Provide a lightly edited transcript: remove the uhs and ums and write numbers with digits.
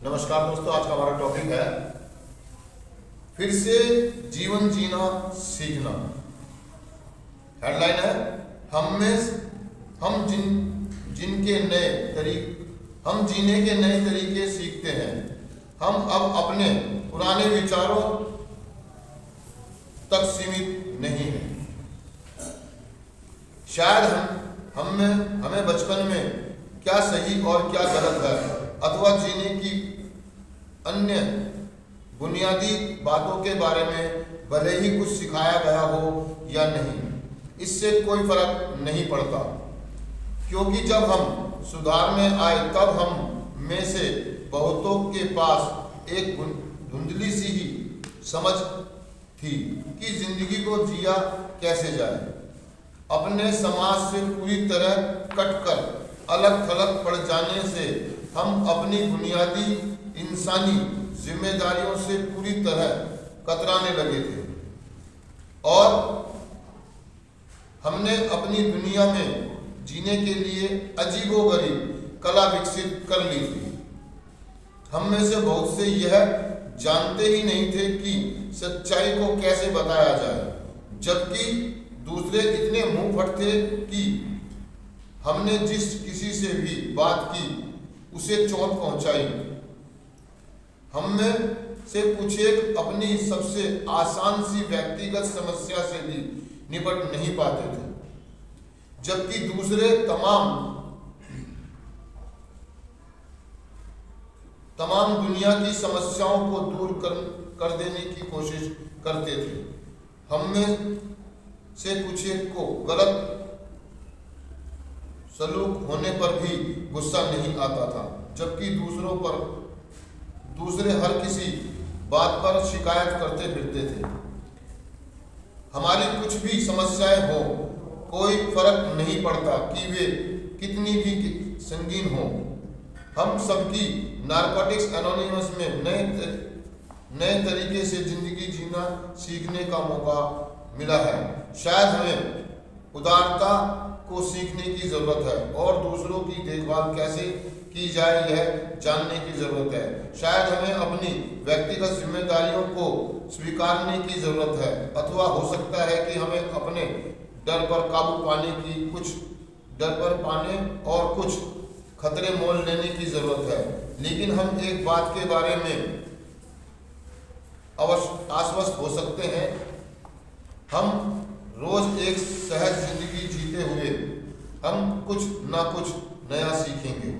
नमस्कार दोस्तों, आज का हमारा टॉपिक है फिर से जीवन जीना सीखना। हेडलाइन है हम जीने के नए तरीके सीखते हैं। हम अब अपने पुराने विचारों तक सीमित नहीं हैं। शायद हमें बचपन में क्या सही और क्या गलत है अथवा जीने की अन्य बुनियादी बातों के बारे में भले ही कुछ सिखाया गया हो या नहीं, इससे कोई फर्क नहीं पड़ता, क्योंकि जब हम सुधार में आए तब हम में से बहुतों के पास एक धुंधली सी ही समझ थी कि जिंदगी को जिया कैसे जाए। अपने समाज से पूरी तरह कटकर अलग थलग पड़ जाने से हम अपनी बुनियादी इंसानी जिम्मेदारियों से पूरी तरह कतराने लगे थे और हमने अपनी दुनिया में जीने के लिए अजीबोगरीब कला विकसित कर ली थी। हम में से बहुत से यह जानते ही नहीं थे कि सच्चाई को कैसे बताया जाए, जबकि दूसरे इतने मुंह फट थे कि हमने जिस किसी से भी बात की उसे चोट पहुंचाई। हम में से कुछ एक अपनी सबसे आसान सी व्यक्तिगत समस्या से भी निपट नहीं पाते थे, जबकि दूसरे तमाम दुनिया की समस्याओं को दूर कर देने की कोशिश करते थे। हम में से कुछ एक को गलत सलूक होने पर भी गुस्सा नहीं आता था, जबकि दूसरे हर किसी बात पर शिकायत करते फिरते थे। हमारी कुछ भी समस्याएं हो, कोई फर्क नहीं पड़ता कि वे कितनी भी संगीन हो। हम सबकी नारकोटिक्स एनोनिमस में नए तरीके से जिंदगी जीना सीखने का मौका मिला है। शायद हमें उदारता को सीखने की जरूरत है और दूसरों की देखभाल कैसे की जाए यह जानने की जरूरत है। शायद हमें अपनी व्यक्तिगत जिम्मेदारियों को स्वीकारने की जरूरत है, अथवा हो सकता है कि हमें अपने डर पर काबू पाने और कुछ खतरे मोल लेने की जरूरत है। लेकिन हम एक बात के बारे में आश्वस्त हो सकते हैं, हम रोज एक सहज जिंदगी जीते हुए हम कुछ ना कुछ नया सीखेंगे।